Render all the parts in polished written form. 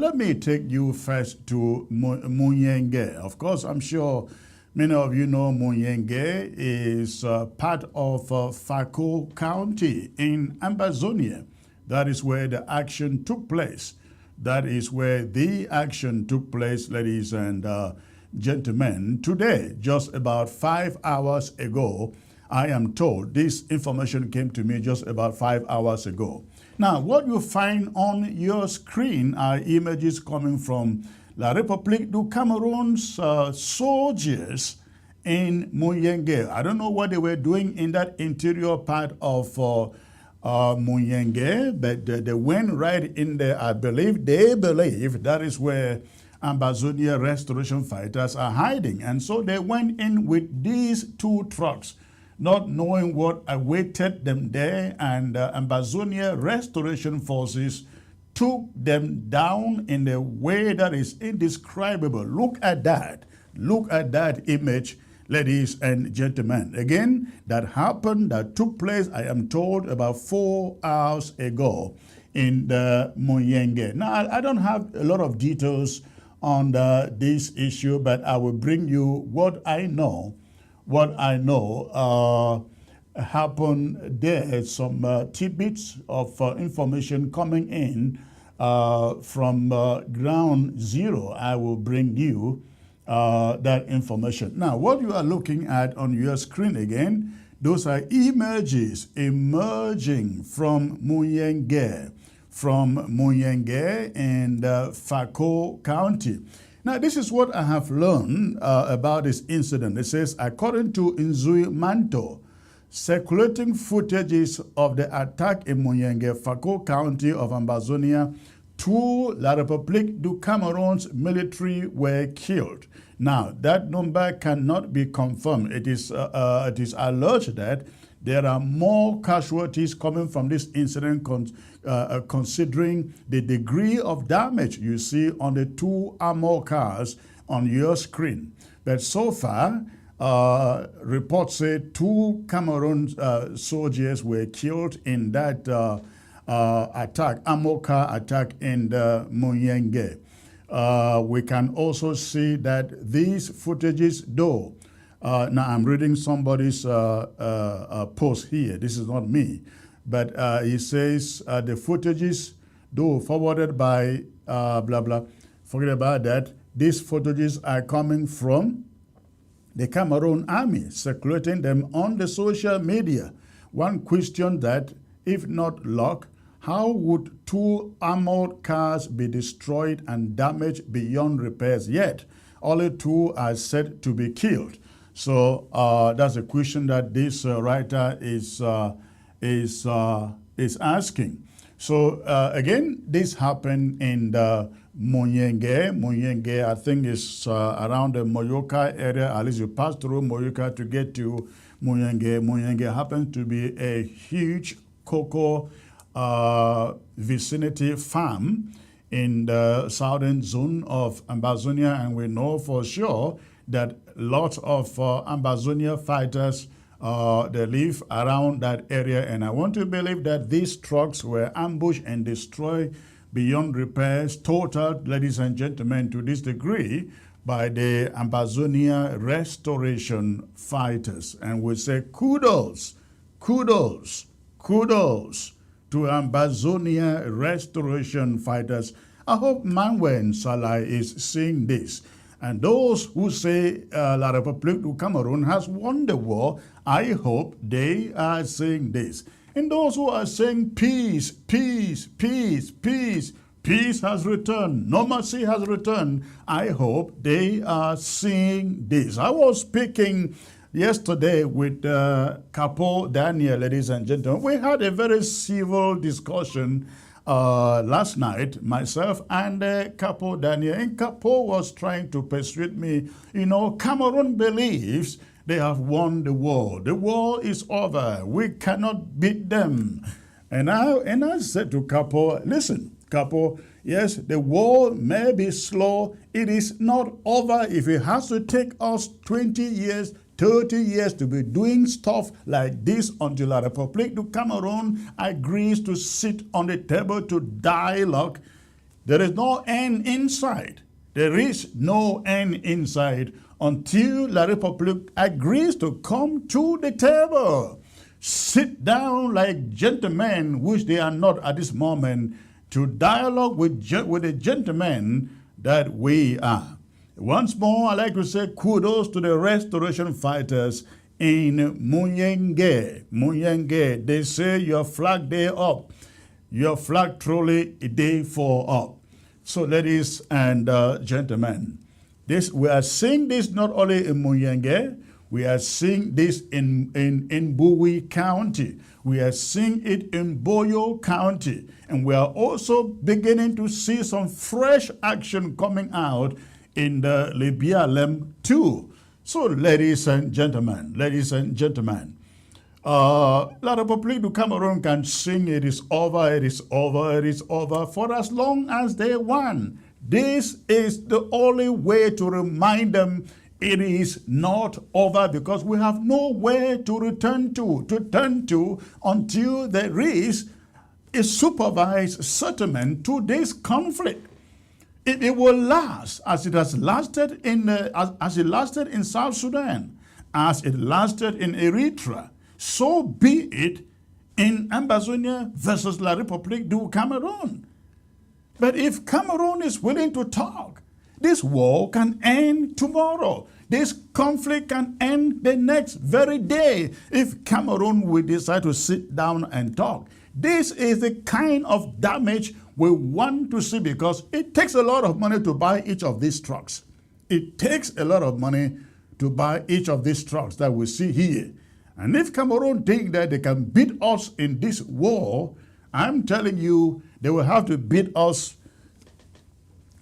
let me take you first to Muyenge. Of course, I'm sure many of you know Muyenge is part of Fako County in Amazonia. That is where the action took place. That is where the action took place, ladies and gentlemen. Today, just about 5 hours ago, I am told this information came to me just about 5 hours ago. Now, what you find on your screen are images coming from La République du Cameroon's soldiers in Muyenge. I don't know what they were doing in that interior part of Muyenge, but they went right in there. I believe, they believe that is where Amazonia restoration fighters are hiding. And so they went in with these 2 trucks, not knowing what awaited them there, and Amazonia restoration forces took them down in a way that is indescribable. Look at that. Look at that image, ladies and gentlemen. Again, that took place, I am told, about 4 hours ago in the Muyenge. Now, I don't have a lot of details on this issue, but I will bring you what I know. Happened there. Some tidbits of information coming in from ground zero. I will bring you that information. Now, what you are looking at on your screen again, those are images emerging from Muyenge and Fako County. Now, this is what I have learned about this incident. It says, according to Nzui Manto, circulating footages of the attack in Muyenge, Fako County of Amazonia, 2 La République du Cameroon's military were killed. Now, that number cannot be confirmed. It is alleged that there are more casualties coming from this incident considering the degree of damage you see on the 2 armored cars on your screen. But so far, reports say 2 Cameroon soldiers were killed in that attack, armored car attack in the Muyenge. We can also see that these footages, though, now I'm reading somebody's post here. This is not me. But he says the footages, though forwarded by blah, blah, forget about that. These footages are coming from the Cameroon army, circulating them on the social media. One question that, if not luck, how would 2 armored cars be destroyed and damaged beyond repairs yet? Only 2 are said to be killed. So that's a question that this writer is asking. So again, this happened in the Muyenge. Muyenge, I think, is around the Moyoka area. At least you pass through Moyoka to get to Muyenge. Muyenge happens to be a huge cocoa vicinity farm in the southern zone of Amazonia, and we know for sure that lots of Amazonia fighters they live around that area, and I want to believe that these trucks were ambushed and destroyed beyond repairs, totaled, ladies and gentlemen, to this degree by the Amazonia restoration fighters. And we say kudos, kudos, kudos to Amazonia restoration fighters. I hope Manuel Salah is seeing this. And those who say La République du Cameroon has won the war, I hope they are saying this. And those who are saying peace, peace, peace, peace, peace has returned, normalcy has returned, I hope they are seeing this. I was speaking yesterday with Capo Daniel, ladies and gentlemen. We had a very civil discussion last night, myself and Capo Daniel. And Capo was trying to persuade me, you know, Cameroon believes they have won the war. The war is over. We cannot beat them. And I said to Capo, listen, Capo, yes, the war may be slow. It is not over. If it has to take us 20 years, 30 years to be doing stuff like this until La République du Cameroon agrees to sit on the table to dialogue, There is no end in sight. There is no end in sight until La République agrees to come to the table, sit down like gentlemen, which they are not at this moment, to dialogue with the gentlemen that we are. Once more, I'd like to say kudos to the restoration fighters in Muyenge. Muyenge, they say your flag day up, your flag truly a day for up. So ladies and gentlemen, we are seeing this not only in Muyenge, we are seeing this in Bowie County. We are seeing it in Boyo County. And we are also beginning to see some fresh action coming out in the Libialem too. So ladies and gentlemen, La République du Cameroon can sing it is over, it is over, it is over for as long as they want. This is the only way to remind them it is not over, because we have nowhere to turn to until there is a supervised settlement to this conflict. It will last as it has lasted as it lasted in South Sudan, as it lasted in Eritrea. So be it in Ambazonia versus La République du Cameroon. But if Cameroon is willing to talk, this war can end tomorrow. This conflict can end the next very day if Cameroon will decide to sit down and talk. This is the kind of damage we want to see, because it takes a lot of money to buy each of these trucks. It takes a lot of money to buy each of these trucks that we see here. And if Cameroon think that they can beat us in this war, I'm telling you, they will have to beat us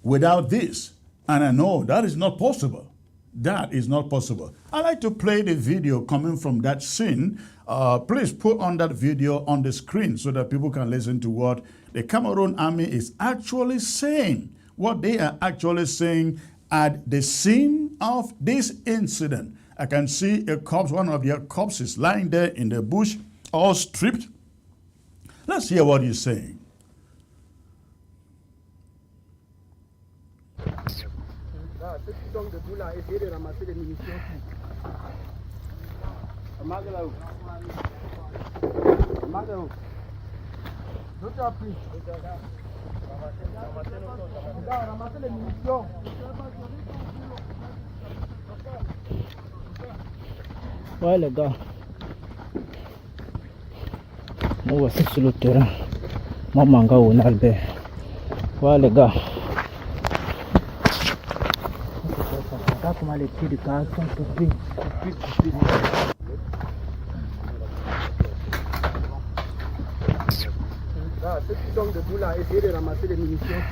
without this. And I know that is not possible. That is not possible. I like to play the video coming from that scene. Please put on that video on the screen so that people can listen to what the Cameroon army is actually saying, what they are actually saying at the scene of this incident. I can see a corpse, one of your corpses lying there in the bush, all stripped. Let's hear what he's saying. Ceux qui sont debout là, essayez de ramasser les munitions. Ramasse là-haut. Ramasse là-haut. D'où tu as pris? Ramassez les munitions. Ouais les gars, moi voici sur le terrain. Moi manga ou Albert. Ouais les gars. Comment les pieds du cas sont coupés. Ceux qui sont debout là, essayez de ramasser les munitions.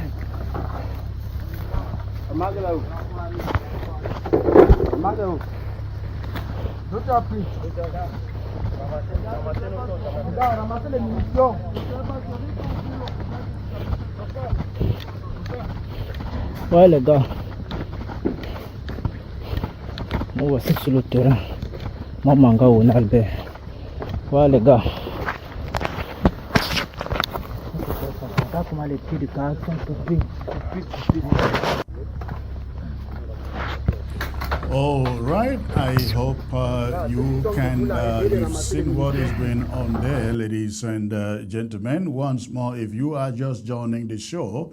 Ramasse là-haut. Ramasse là-haut. D'où tu as pris? Ramassez les munitions. Ouais les gars, moi voici sur le terrain. Moi manga ou Albert. Ouais les gars. Comment les pieds du cas sont coupés. All right, I hope you've seen what is going on there, ladies and gentlemen. Once more, if you are just joining the show,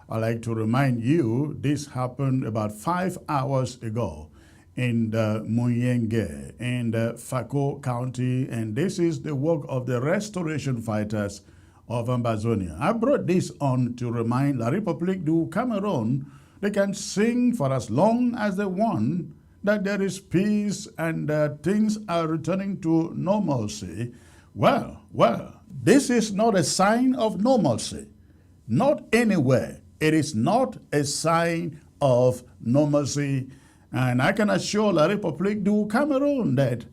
I'd like to remind you this happened about 5 hours ago in Muyenge in Fako County, and this is the work of the restoration fighters of Ambazonia. I brought this on to remind La République du Cameroon they can sing for as long as they want that there is peace and things are returning to normalcy. Well, this is not a sign of normalcy. Not anywhere. It is not a sign of normalcy. And I can assure La République du Cameroon that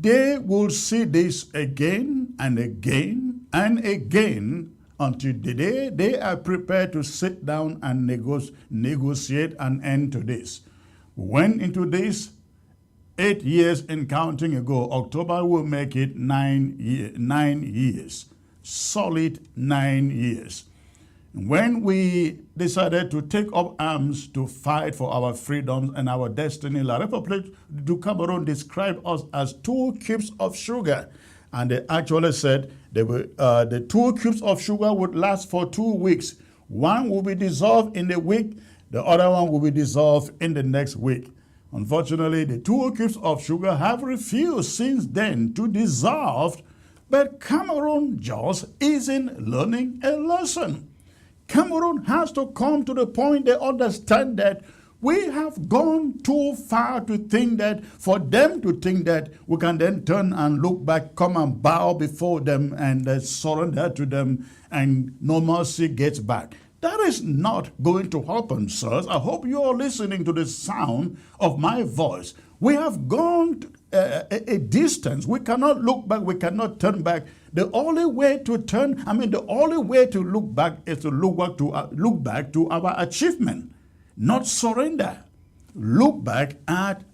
they will see this again and again and again until the day they are prepared to sit down and negotiate an end to this. We went into this 8 years and counting ago. October will make it 9 years. Solid 9 years. When we decided to take up arms to fight for our freedoms and our destiny, La République du Cameroon described us as 2 cubes of sugar. And they actually said the 2 cubes of sugar would last for 2 weeks. One will be dissolved in a week, the other one will be dissolved in the next week. Unfortunately, the 2 cubes of sugar have refused since then to dissolve, but Cameroon just isn't learning a lesson. Cameroon has to come to the point they understand that we have gone too far to think that, for them to think that we can then turn and look back, come and bow before them and surrender to them and normalcy gets back. That is not going to happen, sirs. I hope you are listening to the sound of my voice. We have gone a distance. We cannot look back. We cannot turn back. The only way to the only way to look back is to look back to our achievement, not surrender. Look back at